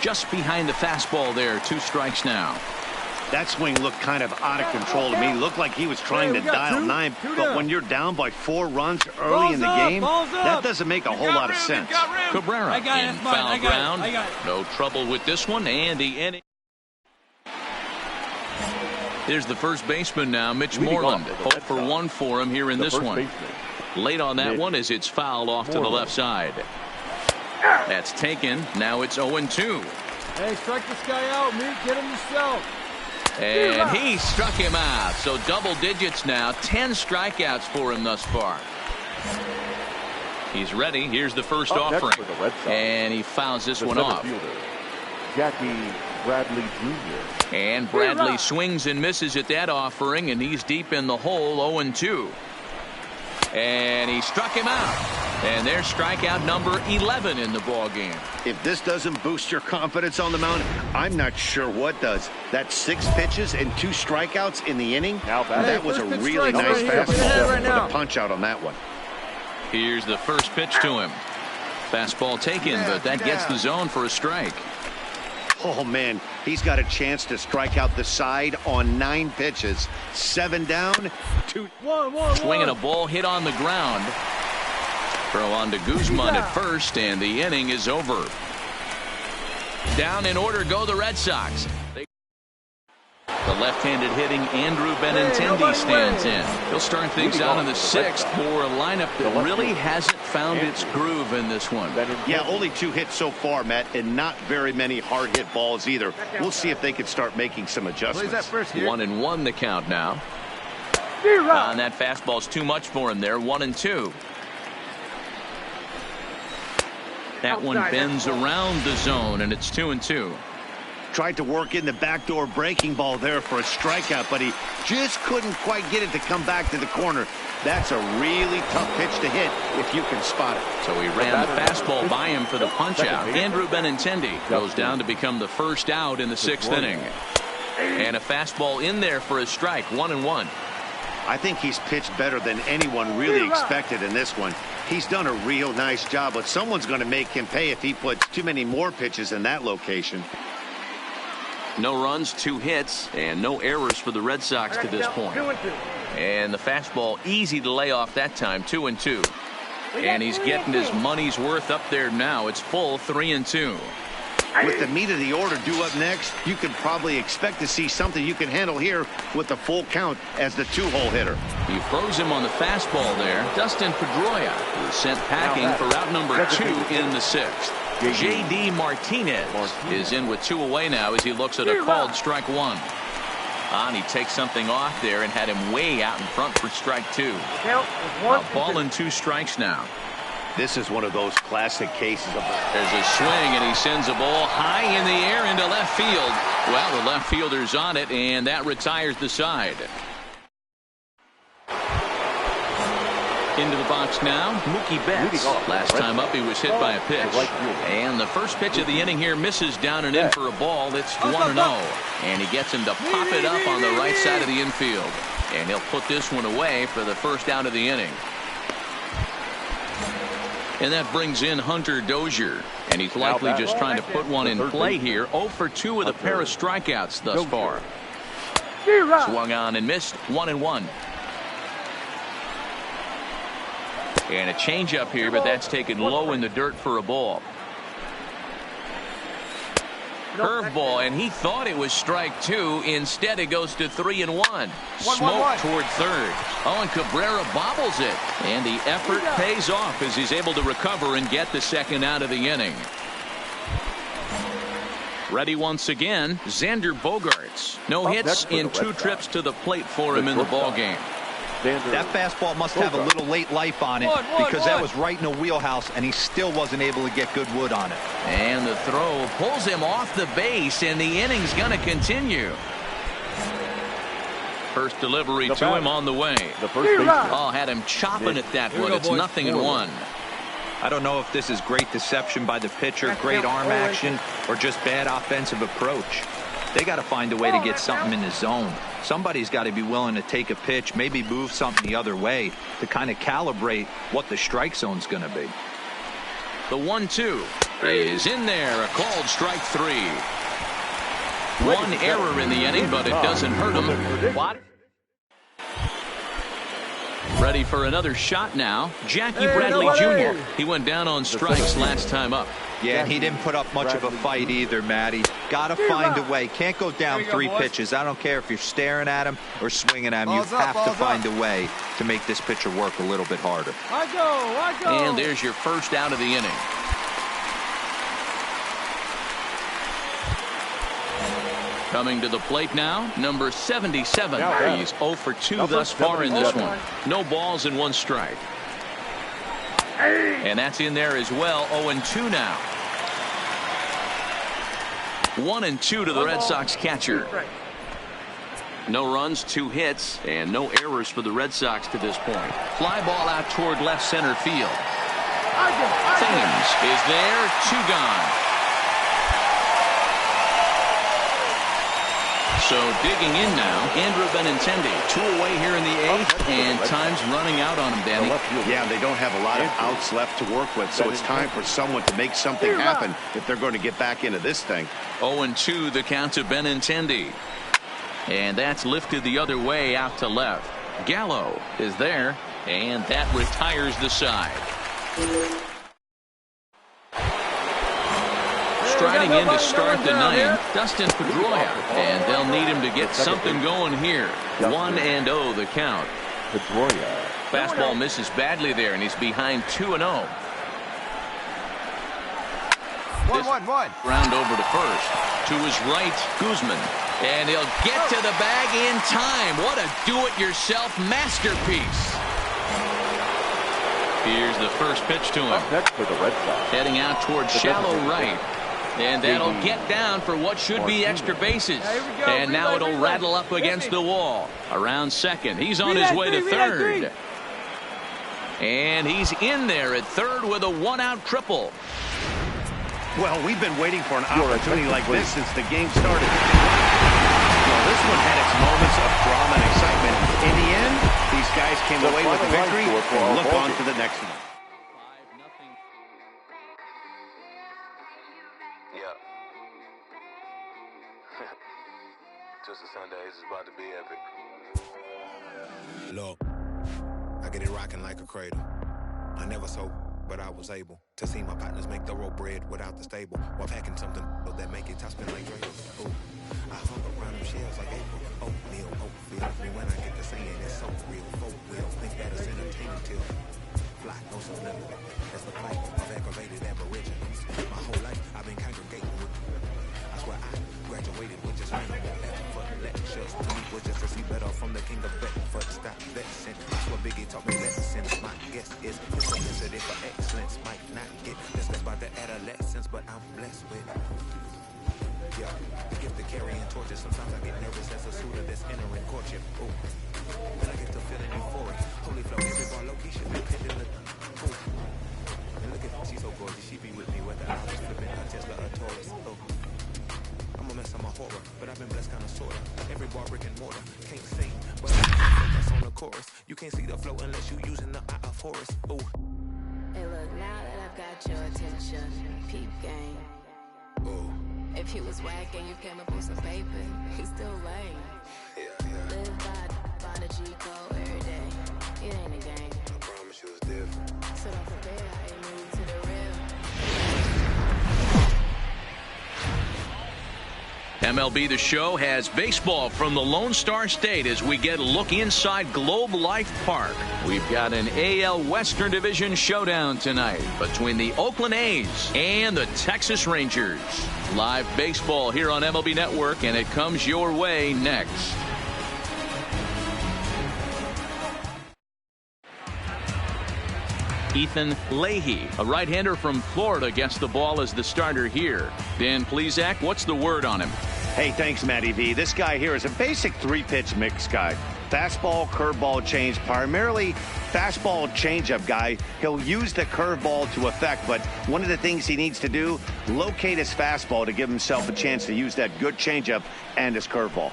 Speaker 1: Just behind the fastball there. 2 strikes now.
Speaker 2: That swing looked kind of out of control to me. Looked like he was trying to dial 9, but when you're down by 4 runs early in the game, that doesn't make a whole lot of sense.
Speaker 1: Cabrera in foul ground. No trouble with this one, and the inning. Here's the first baseman now, Mitch Moreland. 0 for 1 for him here in this one. Late on that one as it's fouled off to the left side. That's taken. Now it's 0-2.
Speaker 4: Hey, strike this guy out, Meek. Get him yourself.
Speaker 1: And he struck him out. So double digits now. 10 strikeouts for him thus far. He's ready. Here's the first offering. And he fouls this one off.
Speaker 7: Jackie Bradley Jr.
Speaker 1: And Bradley swings and misses at that offering, and he's deep in the hole. 0-2. And he struck him out. And there's strikeout number 11 in the ball game.
Speaker 2: If this doesn't boost your confidence on the mound, I'm not sure what does. That's 6 pitches and 2 strikeouts in the inning. That was a really nice fastball for the punch out on that one.
Speaker 1: Here's the first pitch to him. Fastball taken, but that gets the zone for a strike.
Speaker 2: Oh, man, he's got a chance to strike out the side on 9 pitches. 7 down, 2.
Speaker 1: Swinging a ball hit on the ground. Throw on to Guzman at first, and the inning is over. Down in order go the Red Sox. The left-handed hitting Andrew Benintendi stands in. He'll start things out in the 6th for a lineup that really hasn't found its groove in this one.
Speaker 2: Yeah, only 2 hits so far, Matt, and not very many hard hit balls either. We'll see if they can start making some adjustments.
Speaker 1: 1-1 the count now. And that fastball's too much for him there. 1-2. That one bends around the zone, and it's 2-2.
Speaker 2: Tried to work in the backdoor breaking ball there for a strikeout, but he just couldn't quite get it to come back to the corner. That's a really tough pitch to hit if you can spot it.
Speaker 1: So he ran the fastball by him for the punch-out. Andrew Benintendi goes down to become the first out in the 6th inning. And a fastball in there for a strike, 1-1.
Speaker 2: I think he's pitched better than anyone really expected in this one. He's done a real nice job, but someone's going to make him pay if he puts too many more pitches in that location.
Speaker 1: No runs, 2 hits, and no errors for the Red Sox to this point. And the fastball easy to lay off that time, 2-2. And he's getting his money's worth up there now. It's full, 3-2.
Speaker 2: With the meat of the order due up next, you can probably expect to see something you can handle here with the full count as the 2-hole hitter.
Speaker 1: He froze him on the fastball there. Dustin Pedroia was sent packing for out number 2 in the 6th. J.D. Martinez is in with 2 away now as he looks at a called strike 1. And he takes something off there and had him way out in front for strike 2. A ball and 2 strikes now.
Speaker 2: This is one of those classic cases of
Speaker 1: there's a swing and he sends a ball high in the air into left field. Well, the left fielder's on it, and that retires the side. Into the box now, Mookie Betts. Last time up he was hit by a pitch. And the first pitch of the inning here misses down and in for a ball. It's 1-0. And he gets him to pop it up on the right side of the infield. And he'll put this one away for the first out of the inning. And that brings in Hunter Dozier. And he's likely just trying to put one in play here. 0 for 2 with a pair of strikeouts thus far. Swung on and missed, 1-1. And a changeup here, but that's taken low in the dirt for a ball. Curveball, and he thought it was strike 2. Instead, it goes to 3-1. Smoke toward third. Oh, and Cabrera bobbles it. And the effort pays off as he's able to recover and get the second out of the inning. Ready once again, Xander Bogaerts. No hits in 2 trips to the plate for him in the ballgame.
Speaker 3: That fastball must have a little late life on it because that was right in the wheelhouse and he still wasn't able to get good wood on it.
Speaker 1: And the throw pulls him off the base and the inning's going to continue. First delivery to him on the way. Oh, had him chopping at that one. It's 0-1.
Speaker 3: I don't know if this is great deception by the pitcher, great arm action, or just bad offensive approach. They got to find a way to get something in the zone. Somebody's got to be willing to take a pitch, maybe move something the other way to kind of calibrate what the strike zone's going to be.
Speaker 1: The 1-2 is in there, a called strike 3. One error in the inning, but it doesn't hurt him. What? Ready for another shot now. Jackie Bradley Jr. He went down on strikes last time up.
Speaker 3: Yeah, and he didn't put up much of a fight either, Matty. Got to find a way. Can't go down 3 pitches. I don't care if you're staring at him or swinging at him. You have to find a way to make this pitcher work a little bit harder.
Speaker 4: I go.
Speaker 1: And there's your first out of the inning. Coming to the plate now, number 77. He's 0 for 2 thus far in this one. No balls and 1 strike. And that's in there as well. 0-2 now. 1-2 to the Red Sox catcher. No runs, 2 hits, and no errors for the Red Sox to this point. Fly ball out toward left center field. Thames is there, 2 gone. So digging in now, Andrew Benintendi, 2 away here in the 8th, and time's running out on him, Danny.
Speaker 2: Yeah, they don't have a lot of outs left to work with, so it's time for someone to make something happen if they're going to get back into this thing.
Speaker 1: 0-2 the count to Benintendi. And that's lifted the other way out to left. Gallo is there, and that retires the side. Striding in to start the 9th, Dustin Pedroia, and they'll need him to get something going here. 1-0 the count.
Speaker 7: Pedroia.
Speaker 1: Fastball misses badly there, and he's behind 2-0.
Speaker 6: 1-1.
Speaker 1: Round over to first. To his right, Guzman. And he'll get to the bag in time. What a do-it-yourself masterpiece. Here's the first pitch to him.
Speaker 7: Next for the Red Sox.
Speaker 1: Heading out towards shallow right. And that'll get down for what should be extra bases. And now it'll rattle up against the wall. Around second. He's on his way to third. And he's in there at third with a one-out triple.
Speaker 2: Well, we've been waiting for an opportunity like this since the game started. Well, this one had its moments of drama and excitement. In the end, these guys came away with the victory and look on to the next one.
Speaker 8: Just a Sunday, it's about to be epic. Look, I get it rocking like a cradle. I never sold, but I was able to see my partners make thorough bread without the stable, while packing something that make it top spin like Drake. Ooh, I hung around them shells like April. Oatmeal, oatmeal. Me when I get to saying it's so real. Folk will think that it's entertaining till fly, no subliminal. That's the plight of aggravated aborigines. My whole life I've been congregating with. I swear I graduated with just random effort lectures. To me was just to see better from the king of Bedford. Stop vexing. That's what Biggie taught me lessons. My guess is his propensity for excellence might not get discussed by the adolescents, but I'm blessed with. Yeah, the gift of carrying torches. Sometimes I get nervous as a suitor that's entering courtship. Ooh, then I get to feeling euphoric. Holy flow, every bar low-key should be pending. Ooh, and look at her, she's so gorgeous. She be with me whether I was flipping her Tesla or Taurus. Ooh, I'm a mess on my horror, but I've been blessed kind of sorta. Every bar brick and mortar, can't sing, but that's on the chorus. You can't see the flow unless you using the eye of Horus. Ooh.
Speaker 9: Hey, look, now that I've got your attention, peep game.
Speaker 8: Ooh.
Speaker 9: If he was whack and you came up with some paper, he's still lame.
Speaker 8: Yeah.
Speaker 9: Live by the G code every day. It ain't a game.
Speaker 8: I promise you it's different.
Speaker 9: So don't forget how you move to the real.
Speaker 1: MLB The Show has baseball from the Lone Star State as we get a look inside Globe Life Park. We've got an AL Western Division showdown tonight between the Oakland A's and the Texas Rangers. Live baseball here on MLB Network, and it comes your way next. Ethan Leahy, a right-hander from Florida, gets the ball as the starter here. Dan Plesac, what's the word on him?
Speaker 2: Hey, thanks, Matty V. This guy here is a basic three-pitch mix guy. Fastball, curveball, change, primarily fastball changeup guy. He'll use the curveball to effect, but one of the things he needs to do, locate his fastball to give himself a chance to use that good changeup and his curveball.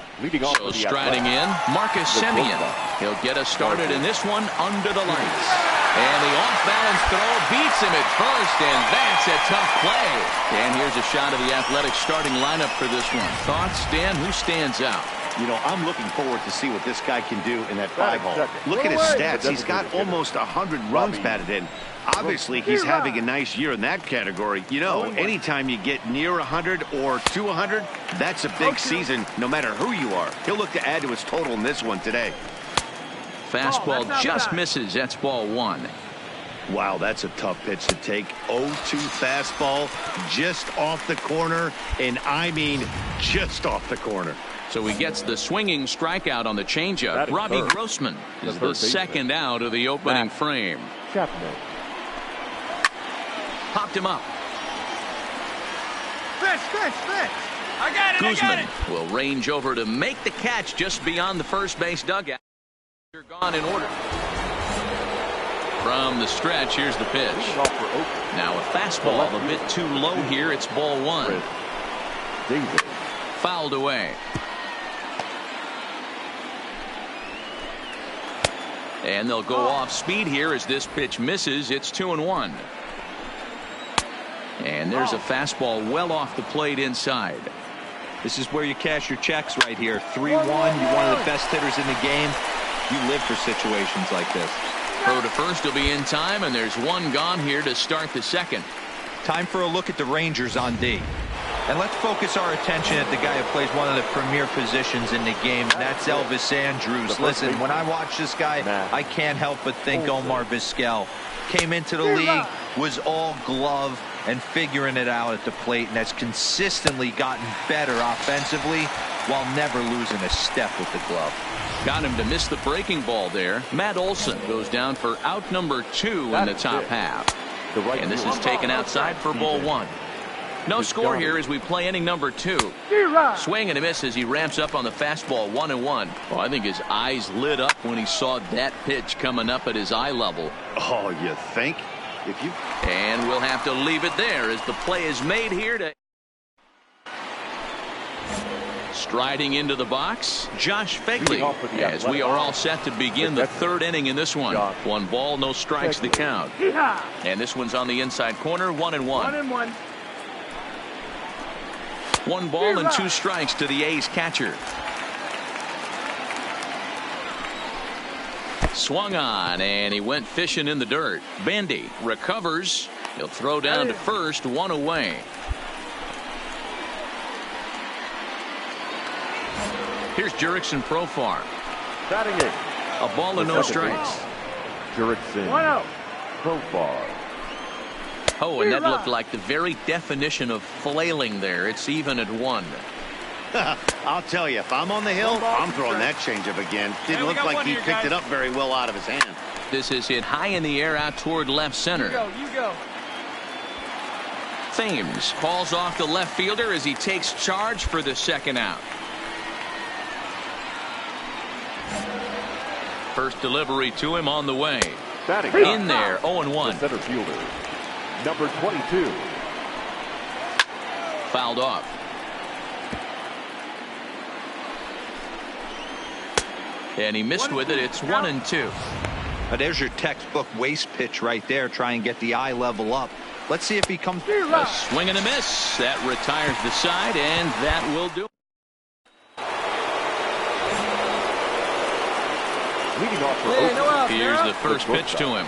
Speaker 1: So striding in, Marcus Semien. He'll get us started in this one under the lights. And the off-balance throw beats him at first, and that's a tough play. And here's a shot of the Athletics starting lineup for this one. Thoughts, Dan? Who stands out?
Speaker 2: You know, I'm looking forward to see what this guy can do in that 5-hole. Look at his stats. He's got almost 100 runs batted in. Obviously, he's having a nice year in that category. You know, anytime you get near 100 or to 100, that's a big season, no matter who you are. He'll look to add to his total in this one today.
Speaker 1: Fastball just misses. That's ball one.
Speaker 2: Wow, that's a tough pitch to take. 0-2 fastball just off the corner, and I mean just off the corner.
Speaker 1: So he gets the swinging strikeout on the changeup. Robbie Grossman is the second out of the opening frame. Popped him up.
Speaker 6: Fish. I got it.
Speaker 1: Guzman will range over to make the catch just beyond the first base dugout. They're gone in order. From the stretch, here's the pitch. Now a fastball a bit too low here. It's ball one. Fouled away. And they'll go off speed here as this pitch misses. It's 2-1. And there's a fastball well off the plate inside.
Speaker 3: This is where you cash your checks right here. 3-1. You're one of the best hitters in the game. You live for situations like this.
Speaker 1: Throw to first will be in time, and there's one gone here to start the second.
Speaker 3: Time for a look at the Rangers on D. And let's focus our attention at the guy who plays one of the premier positions in the game, and that's Elvis Andrus. Listen, when I watch this guy, I can't help but think Omar Vizquel. Came into the league, was all glove and figuring it out at the plate, and has consistently gotten better offensively while never losing a step with the glove.
Speaker 1: Got him to miss the breaking ball there. Matt Olson goes down for out number 2 in the top half. And this is taken outside for ball one. No score here as we play inning number 2. Swing and a miss as he ramps up on the fastball, 1-1. Oh, I think his eyes lit up when he saw that pitch coming up at his eye level.
Speaker 2: Oh, you think?
Speaker 1: And we'll have to leave it there as the play is made here to... Striding into the box, Josh Fegley, as we are all set to begin the 3rd inning in this one. 1 ball, no strikes the count. And this one's on the inside corner, 1-1. 1 ball and 2 strikes to the A's catcher. Swung on, and he went fishing in the dirt. Bandy recovers. He'll throw down to first, 1 away. Here's Jurickson Profar.
Speaker 7: Batting it.
Speaker 1: A ball and no strikes.
Speaker 7: Jurickson Profar.
Speaker 1: Oh, and that looked like the very definition of flailing there. It's even at 1.
Speaker 2: I'll tell you, if I'm on the hill, I'm throwing that changeup again. Didn't look like he picked it up very well out of his hand.
Speaker 1: This is hit high in the air out toward left center.
Speaker 6: You go.
Speaker 1: Thames calls off the left fielder as he takes charge for the 2nd out. First delivery to him on the way. In there, 0-1.
Speaker 7: The center fielder, number 22.
Speaker 1: Fouled off. And he missed with it. It's 1-2.
Speaker 3: There's your textbook waste pitch right there. Try and get the eye level up. Let's see if he comes.
Speaker 1: A swing and a miss. That retires the side, and that will do. Here's the first pitch to him.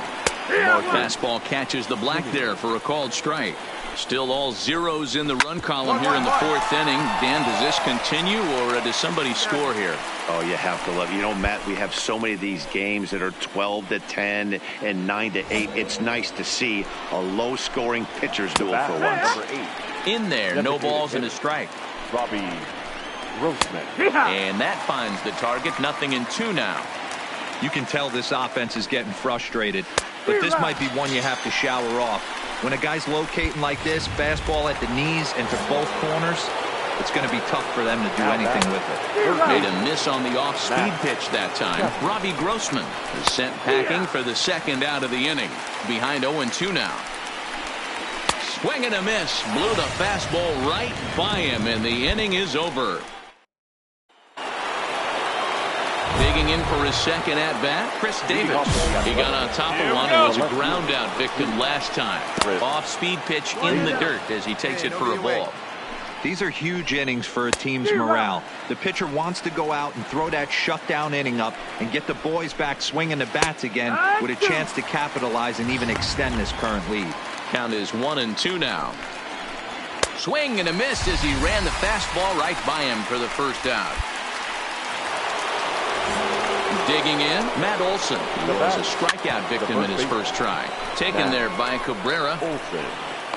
Speaker 1: Fastball catches the black there for a called strike. Still all zeros in the run column here in the 4th inning. Dan, does this continue, or does somebody score here?
Speaker 2: Oh, you have to love it. You know, Matt, we have so many of these games that are 12-10 and 9-8. It's nice to see a low-scoring pitcher's duel for once.
Speaker 1: In there, no balls and a strike.
Speaker 7: Robbie Grossman.
Speaker 1: And that finds the target. 0-2 now.
Speaker 3: You can tell this offense is getting frustrated, but this might be one you have to shower off. When a guy's locating like this, fastball at the knees and to both corners, it's going to be tough for them to do anything with it.
Speaker 1: Made a miss on the off-speed pitch that time. Robbie Grossman is sent packing for the 2nd out of the inning. Behind 0-2 now. Swing and a miss. Blew the fastball right by him, and the inning is over. Digging in for his 2nd at-bat, Chris Davis. He got on top of one and was a ground-out victim last time. Off-speed pitch in the dirt as he takes it for a ball.
Speaker 3: These are huge innings for a team's morale. The pitcher wants to go out and throw that shutdown inning up and get the boys back swinging the bats again with a chance to capitalize and even extend this current lead.
Speaker 1: Count is 1-2 now. Swing and a miss as he ran the fastball right by him for the 1st out. Digging in, Matt Olson. He was a strikeout victim in his first try. Taken there by Cabrera.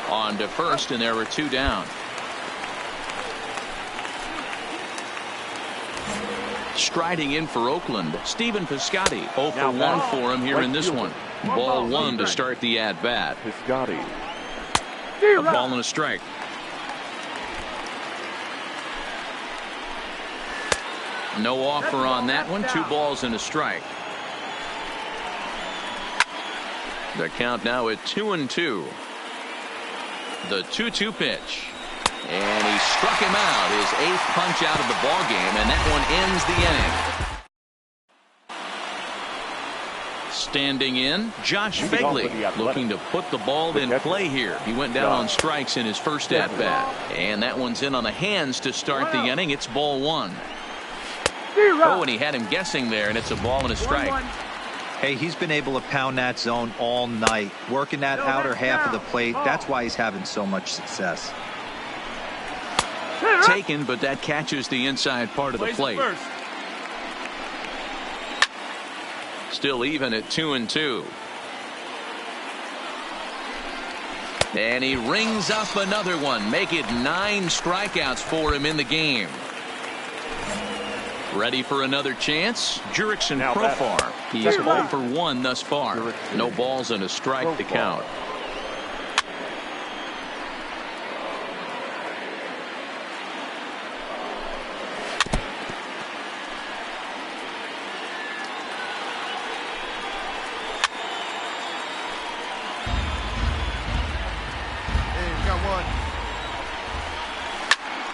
Speaker 1: On to first, and there were 2 down. Striding in for Oakland, Stephen Piscotty. 0 for 1 for him here in this one. Ball 1 to start the at-bat.
Speaker 7: Piscotty.
Speaker 1: A ball and a strike. No offer on that one. 2 balls and a strike. The count now at 2-2. The 2-2 pitch. And he struck him out. His 8th punch out of the ball game, and that one ends the inning. Standing in, Josh Fegley, looking to put the ball in play here. He went down on strikes in his first at-bat. And that one's in on the hands to start the inning. It's ball 1. Oh, and he had him guessing there, and it's a ball and a strike.
Speaker 3: Hey, he's been able to pound that zone all night, working that outer half of the plate. That's why he's having so much success.
Speaker 1: Taken, but that catches the inside part of the plate. Still even at 2-2. And he rings up another one. Make it 9 strikeouts for him in the game. Ready for another chance? Jurickson Profar. He's 0 for 1 thus far. No balls and a strike to count.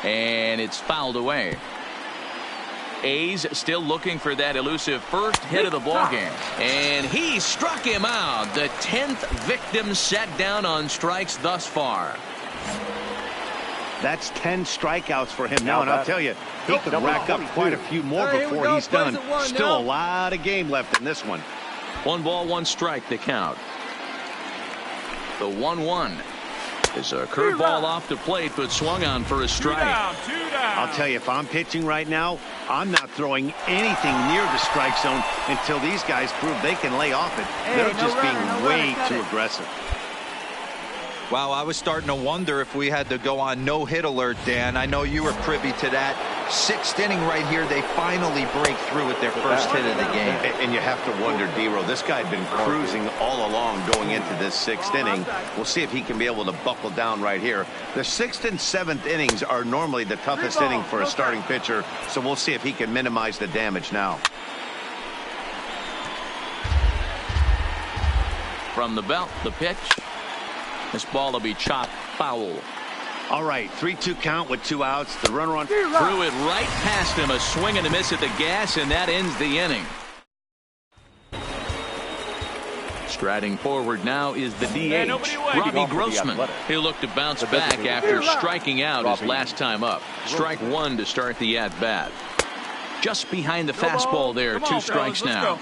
Speaker 1: And it's fouled away. A's still looking for that elusive first hit of the ball game. And he struck him out. The 10th victim set down on strikes thus far.
Speaker 2: That's 10 strikeouts for him now, and I'll tell you, he could rack up quite a few more before he's done. Still a lot of game left in this one.
Speaker 1: 1 ball, 1 strike to count. The 1-1 is a curveball off the plate, but swung on for a strike.
Speaker 6: Two down.
Speaker 2: I'll tell you, if I'm pitching right now, I'm not throwing anything near the strike zone until these guys prove they can lay off it. They're just being way too aggressive.
Speaker 3: Wow, I was starting to wonder if we had to go on no-hit alert, Dan. I know you were privy to that. 6th inning right here, they finally break through with their first hit of the game.
Speaker 2: And you have to wonder, D-Row, this guy had been cruising all along going into this 6th inning. We'll see if he can be able to buckle down right here. The 6th and 7th innings are normally the toughest inning for a starting pitcher, so we'll see if he can minimize the damage now.
Speaker 1: From the belt, the pitch. This ball will be chopped foul.
Speaker 2: All right, 3-2 count with 2 outs. The runner on
Speaker 1: threw it right past him. A swing and a miss at the gas, and that ends the inning. Striding forward now is the DH, Robbie Grossman. He'll look to bounce back after striking out his last time up. Strike 1 to start the at-bat. Just behind the fastball there, 2 strikes now.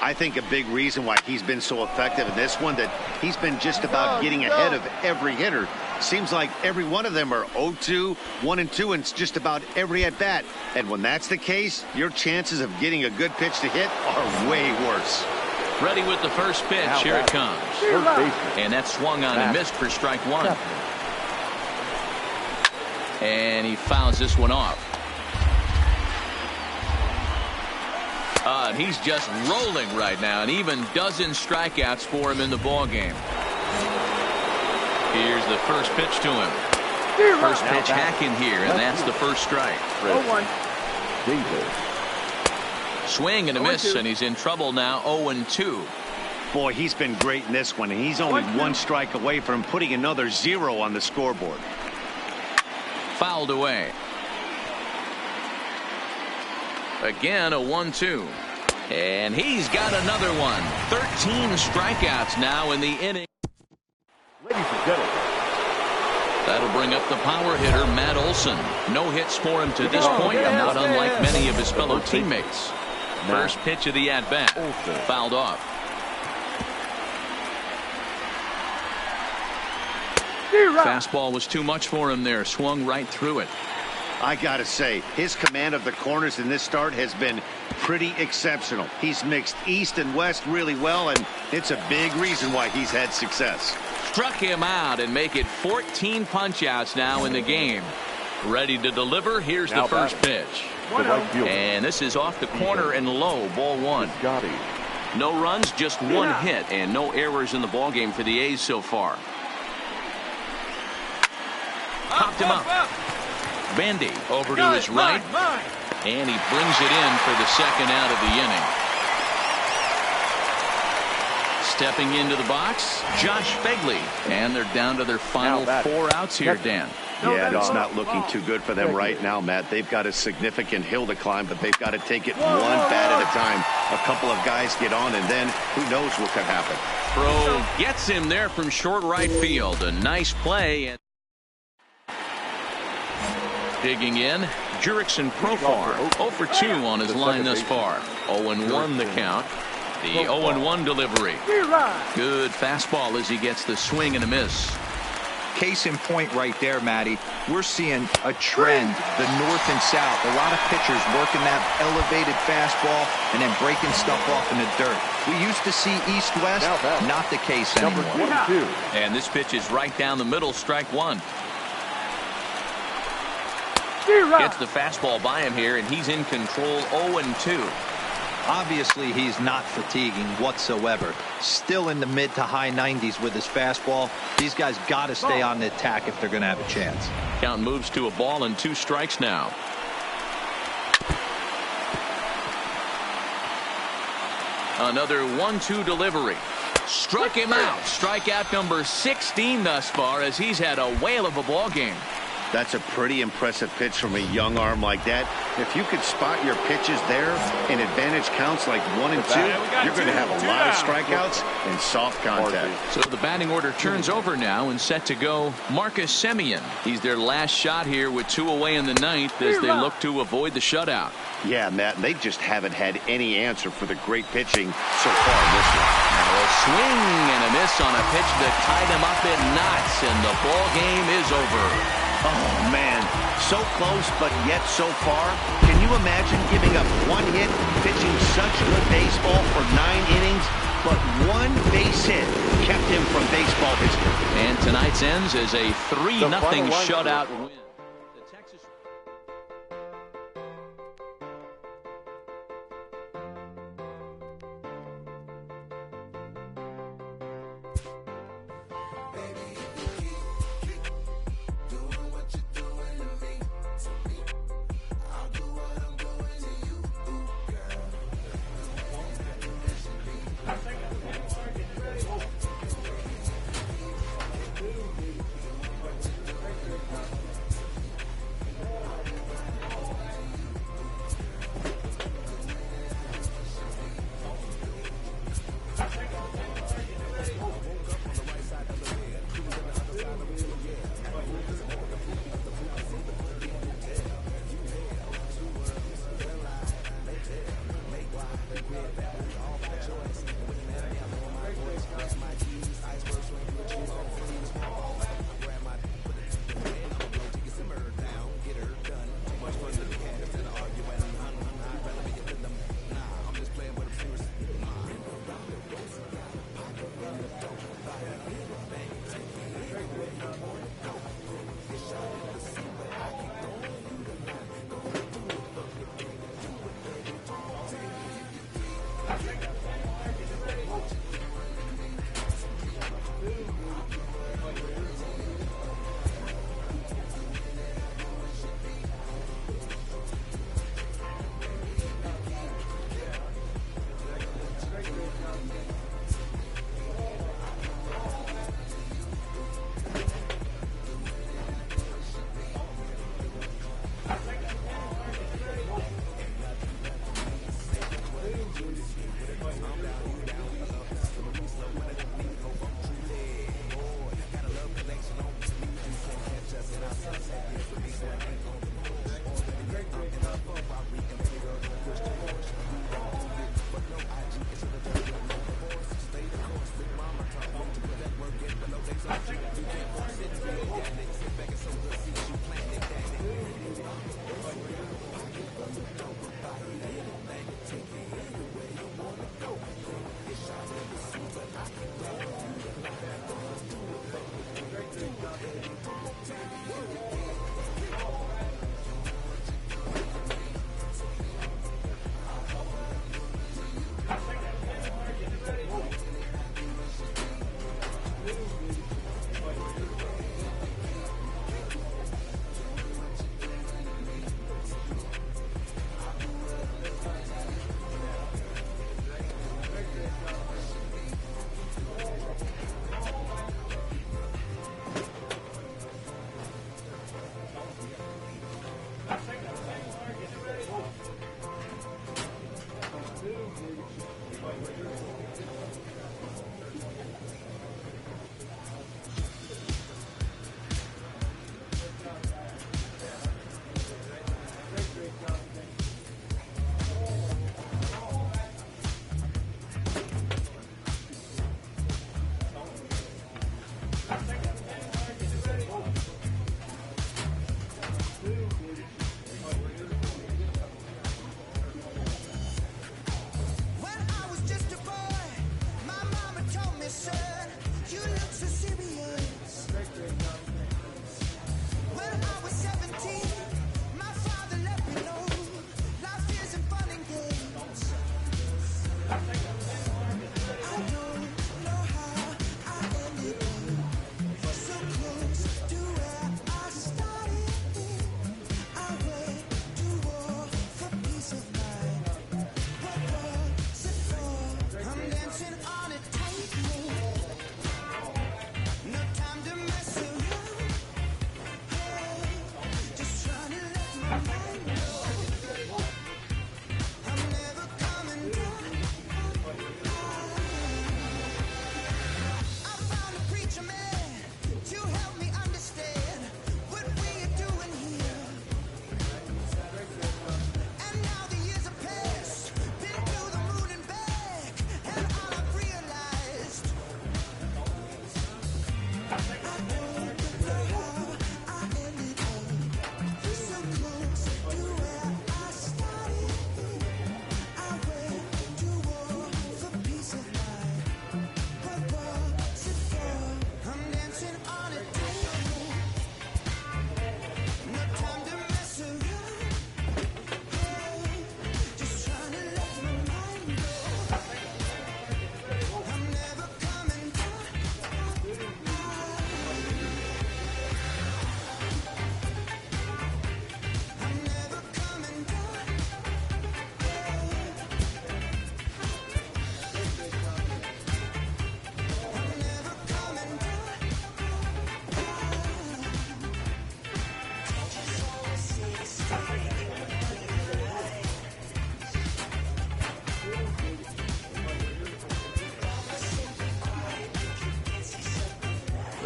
Speaker 2: I think a big reason why he's been so effective in this one, that he's been just about getting ahead of every hitter. Seems like every one of them are 0-2, 1-2, and it's just about every at-bat. And when that's the case, your chances of getting a good pitch to hit are way worse.
Speaker 1: Ready with the first pitch. Here it comes. And that swung on and missed for strike 1. And he fouls this one off. He's just rolling right now, and even dozen strikeouts for him in the ball game. Here's the first pitch to him. First pitch hacking here, and that's the first strike.
Speaker 7: 0-1.
Speaker 1: Swing and a miss, and he's in trouble now. 0-2.
Speaker 2: Boy, he's been great in this one, and he's only 1 strike away from putting another 0 on the scoreboard.
Speaker 1: Fouled away. Again, a 1-2. And he's got another one. 13 strikeouts now in the inning.
Speaker 7: Ladies and gentlemen,
Speaker 1: that'll bring up the power hitter, Matt Olson. No hits for him to this point, and not unlike many of his fellow teammates. First pitch of the at-bat. Fouled off. Fastball was too much for him there. Swung right through it.
Speaker 2: I gotta say, his command of the corners in this start has been pretty exceptional. He's mixed east and west really well, and it's a big reason why he's had success.
Speaker 1: Struck him out and make it 14 punch-outs now in the game. Ready to deliver. Here's the first pitch. And this is off the corner and low. Ball 1. No runs, just 1 hit, and no errors in the ball game for the A's so far. Popped him up. Bandy over to his right, and he brings it in for the second out of the inning. Stepping into the box, Josh Begley, and they're down to their final 4 outs here, Dan.
Speaker 2: Yeah, it's not looking too good for them right now, Matt. They've got a significant hill to climb, but they've got to take it 1 bat at a time. A couple of guys get on, and then who knows what could happen.
Speaker 1: Throw gets him there from short right field. A nice play. And digging in, Jurickson Profar, 0 for 2 on his line thus far. 0-1 the count. The 0-1 delivery. Good fastball as he gets the swing and a miss.
Speaker 3: Case in point right there, Matty. We're seeing a trend, the north and south. A lot of pitchers working that elevated fastball and then breaking stuff off in the dirt. We used to see east-west, not the case anymore.
Speaker 1: And this pitch is right down the middle, strike 1. Gets the fastball by him here, and he's in control. 0-2.
Speaker 3: Obviously, he's not fatiguing whatsoever. Still in the mid to high 90s with his fastball. These guys got to stay on the attack if they're going to have a chance.
Speaker 1: Count moves to a ball and 2 strikes now. Another 1-2 delivery. Struck him out. Strikeout number 16 thus far, as he's had a whale of a ball game.
Speaker 2: That's a pretty impressive pitch from a young arm like that. If you could spot your pitches there and advantage counts like 1 and 2, you're going to have a lot of strikeouts and soft contact.
Speaker 1: So the batting order turns over now and set to go Marcus Semien. He's their last shot here with 2 away in the 9th as they look to avoid the shutout.
Speaker 2: Yeah, Matt, they just haven't had any answer for the great pitching so far this year.
Speaker 1: Now a swing and a miss on a pitch that tied him up in knots, and the ball game is over.
Speaker 2: Oh, man, so close, but yet so far. Can you imagine giving up 1 hit, pitching such good baseball for 9 innings, but 1 base hit kept him from baseball history?
Speaker 1: And tonight's ends as a 3-0 shutout win. The Texas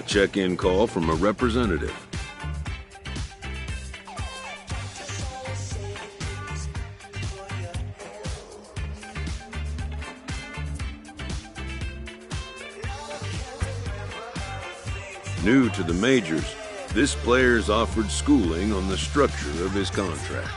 Speaker 10: check-in call from a representative. New to the majors, this player is offered schooling on the structure of his contract.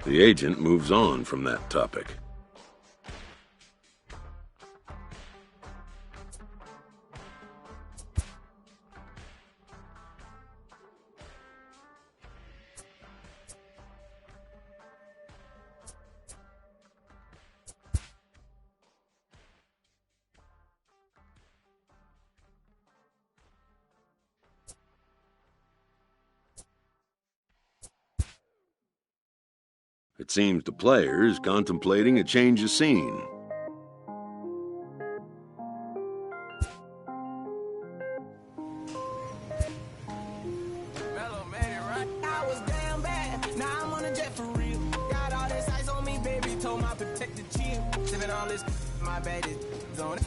Speaker 10: The agent moves on from that topic. It seems the player is contemplating a change of scene.
Speaker 6: I was damn bad, now I'm on a jet for real. Got all this ice on me, baby, told my protector chill. Sipping all this, my bad is on it.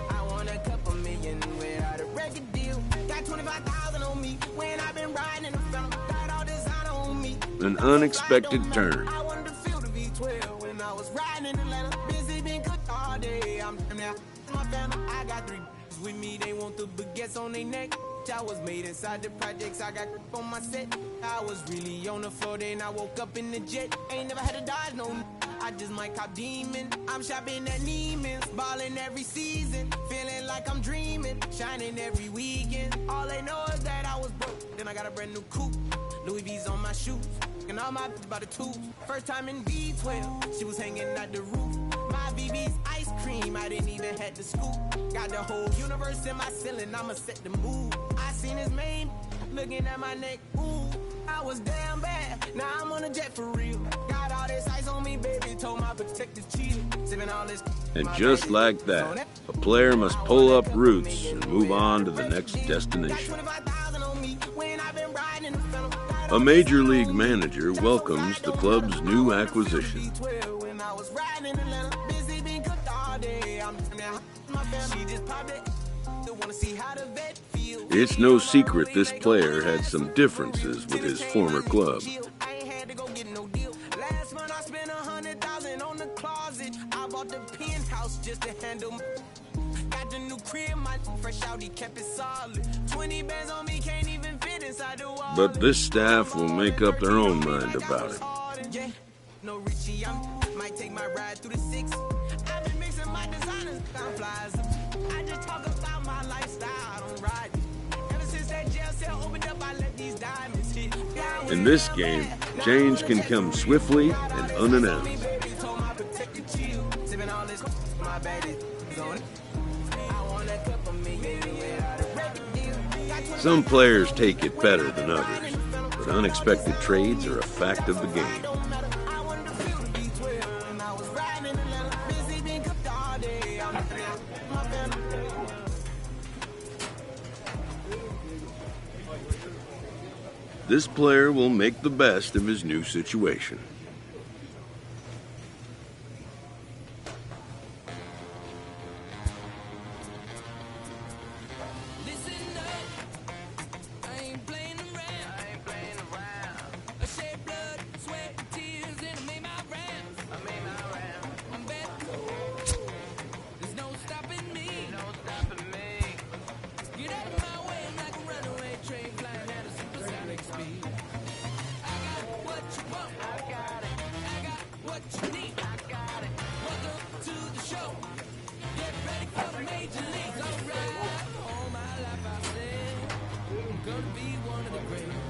Speaker 6: I want a couple million without a record deal. Got 25,000 on me when I've been riding in the film. Got all this on me.
Speaker 10: An unexpected turn.
Speaker 6: I wanted to feel the V12 when I was riding in Atlanta. Busy been cooked all day. I'm now my family. I got 3 with me. They want the baguettes on their neck. I was made inside the projects. I got on my set. I was really on the floor. Then I woke up in the jet. Ain't never had to dodge no. I just might cop demon. I'm shopping at Neiman's, balling every season, feeling like I'm dreaming, shining every weekend. All they know is that I was broke. Then I got a brand new coupe. Louis V's on my shoes, and all my by the tools. First time in B12, she was hanging at the roof. My BB's ice cream, I didn't even have to scoop. Got the whole universe in my ceiling, I'ma set the mood. I seen his main, looking at my neck, ooh. I was damn bad, now I'm on a jet for real. Got all this ice on me, baby, told my protector chill. Sipping all this.
Speaker 10: And just like that, a player must pull up roots and move on to the next destination. A major league manager welcomes the club's new acquisition. It's no secret this player had some differences with his former club.
Speaker 6: Last month I spent $100,000 on the closet. I bought the penthouse just to handle. Got the new crib, my fresh out, he kept it solid. 20 bands on me, can't even fit inside the wall.
Speaker 10: But this staff will make up their own mind about it.
Speaker 6: Yeah, no Richie, I might take my ride through the 6. I've been mixing my designers, I'm flies. I just talk about my lifestyle, I don't ride. Ever since that jail cell opened up, I let these diamonds hit.
Speaker 10: In this game, change can come swiftly and unannounced. Some players take it better than others, but unexpected trades are a fact of the game. This player will make the best of his new situation.
Speaker 6: Gonna be one of the great.